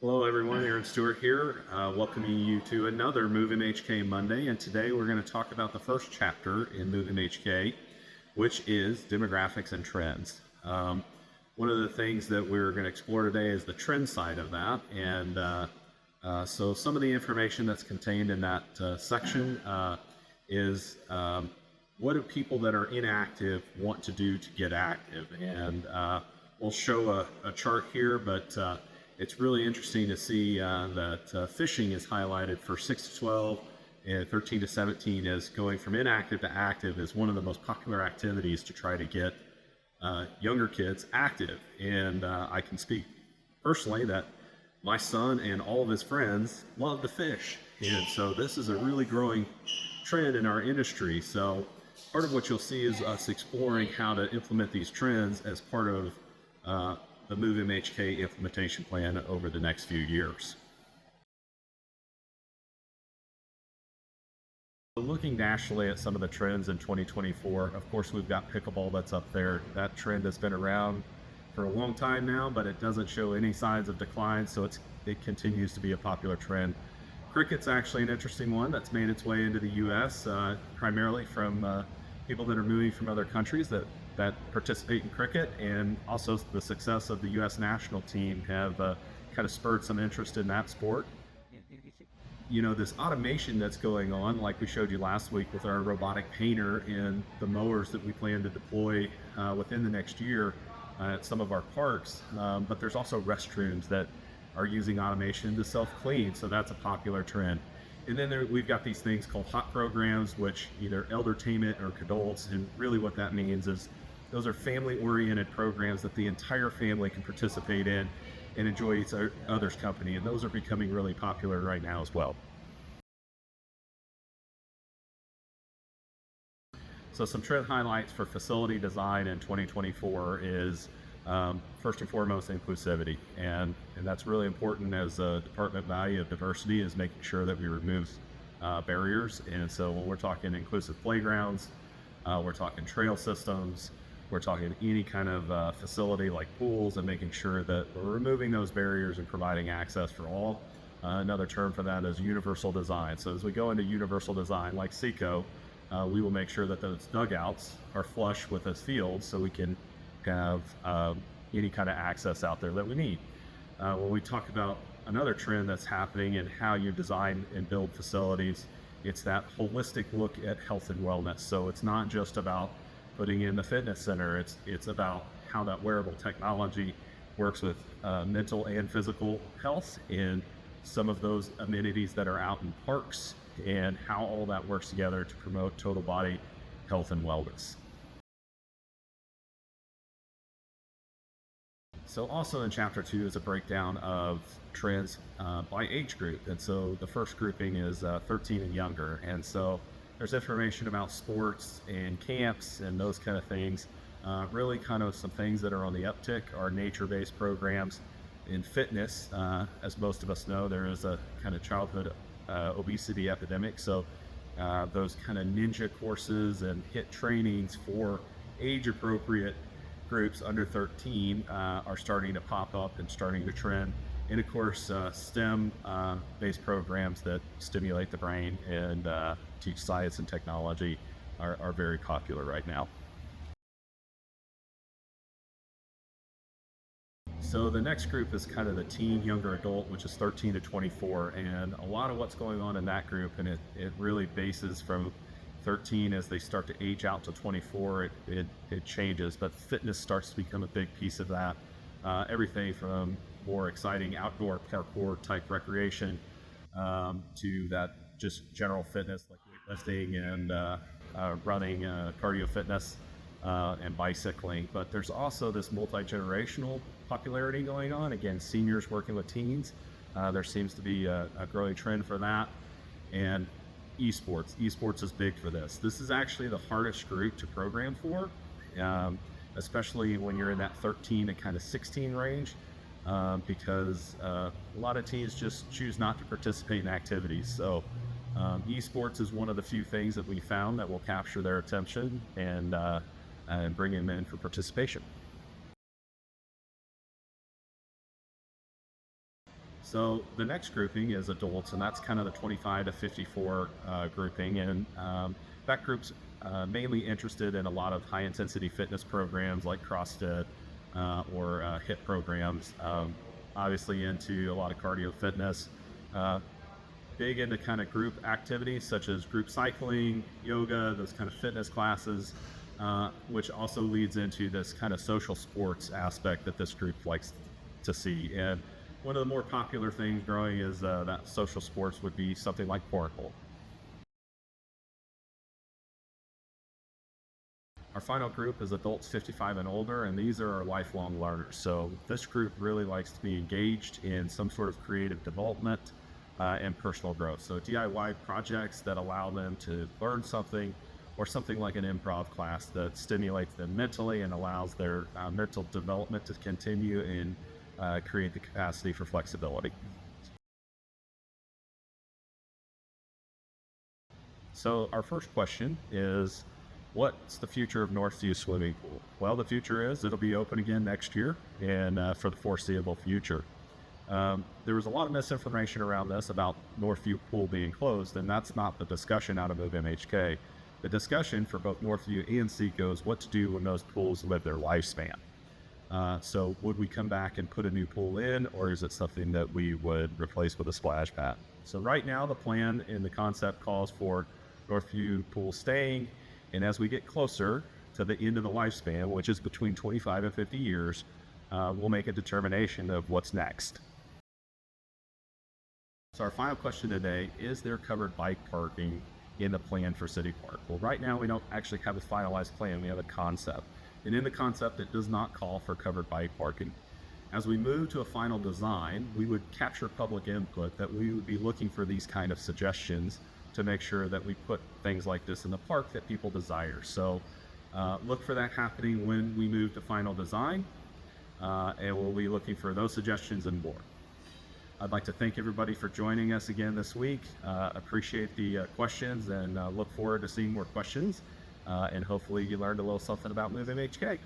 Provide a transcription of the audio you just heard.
Hello everyone, Aaron Stewart here, welcoming you to another Move MHK Monday, and today we're going to talk about the first chapter in Move MHK, which is demographics and trends. One of the things that we're going to explore today is the trend side of that, and so some of the information that's contained in that section is what do people that are inactive want to do to get active, and we'll show a chart here, but it's really interesting to see that fishing is highlighted for 6 to 12 and 13 to 17 as going from inactive to active is one of the most popular activities to try to get younger kids active. And I can speak personally that my son and all of his friends love to fish. And so this is a really growing trend in our industry. So part of what you'll see is us exploring how to implement these trends as part of the Move MHK implementation plan over the next few years. Looking nationally at some of the trends in 2024, of course, we've got pickleball that's up there. That trend has been around for a long time now, but it doesn't show any signs of decline, so it continues to be a popular trend. Cricket's actually an interesting one that's made its way into the U.S., primarily from people that are moving from other countries that participate in cricket, and also the success of the U.S. national team have kind of spurred some interest in that sport. You know, this automation that's going on, like we showed you last week with our robotic painter and the mowers that we plan to deploy within the next year at some of our parks, but there's also restrooms that are using automation to self-clean, so that's a popular trend. And then we've got these things called hot programs, which either eldertainment or adults, and really what that means is those are family-oriented programs that the entire family can participate in and enjoy each other's company, and those are becoming really popular right now as well. So some trend highlights for facility design in 2024 is first and foremost inclusivity, and that's really important as a department value of diversity is making sure that we remove barriers. And so when we're talking inclusive playgrounds, we're talking trail systems, we're talking any kind of facility like pools, and making sure that we're removing those barriers and providing access for all. Another term for that is universal design. So as we go into universal design like SECO, we will make sure that those dugouts are flush with those fields so we can have any kind of access out there that we need. When we talk about another trend that's happening in how you design and build facilities, it's that holistic look at health and wellness. So it's not just about putting in the fitness center, it's about how that wearable technology works with mental and physical health, and some of those amenities that are out in parks, and how all that works together to promote total body health and wellness. So also in chapter 2 is a breakdown of trends by age group. And so the first grouping is 13 and younger. And so there's information about sports and camps and those kind of things. Really kind of some things that are on the uptick are nature-based programs. In fitness, as most of us know, there is a kind of childhood obesity epidemic. So those kind of ninja courses and HIIT trainings for age-appropriate groups under 13 are starting to pop up and starting to trend. And of course, STEM-based programs that stimulate the brain and teach science and technology are very popular right now. So the next group is kind of the teen young adult, which is 13 to 24, and a lot of what's going on in that group, and it really bases from 13 as they start to age out to 24, it changes, but fitness starts to become a big piece of that. Everything from more exciting outdoor parkour type recreation to that just general fitness like weightlifting and running, cardio fitness, and bicycling. But there's also this multi-generational popularity going on. Again, seniors working with teens. There seems to be a growing trend for that. And esports. Esports is big for this. This is actually the hardest group to program for, especially when you're in that 13 to kind of 16 range, because a lot of teens just choose not to participate in activities. So esports is one of the few things that we found that will capture their attention and bring them in for participation. So the next grouping is adults, and that's kind of the 25 to 54 grouping. And that group's mainly interested in a lot of high intensity fitness programs like CrossFit or HIIT programs. Obviously into a lot of cardio fitness. Big into kind of group activities such as group cycling, yoga, those kind of fitness classes, which also leads into this kind of social sports aspect that this group likes to see. And one of the more popular things growing is that social sports would be something like cornhole. Our final group is adults 55 and older, and these are our lifelong learners. So this group really likes to be engaged in some sort of creative development and personal growth. So DIY projects that allow them to learn something, or something like an improv class that stimulates them mentally and allows their mental development to continue and create the capacity for flexibility. So our first question is, what's the future of Northview Swimming Pool? Well, the future is it'll be open again next year and for the foreseeable future. There was a lot of misinformation around this about Northview Pool being closed, and that's not the discussion out of Move MHK. The discussion for both Northview and Seco is what to do when those pools live their lifespan. So would we come back and put a new pool in, or is it something that we would replace with a splash pad? So right now the plan and the concept calls for Northview Pool staying, and as we get closer to the end of the lifespan, which is between 25 and 50 years, we'll make a determination of what's next. So our final question today, is there covered bike parking in the plan for City Park? Well, right now we don't actually have a finalized plan, we have a concept. And in the concept, it does not call for covered bike parking. As we move to a final design, we would capture public input that we would be looking for these kind of suggestions to make sure that we put things like this in the park that people desire. So look for that happening when we move to final design, and we'll be looking for those suggestions and more. I'd like to thank everybody for joining us again this week. Appreciate the questions, and look forward to seeing more questions. And hopefully you learned a little something about Move MHK.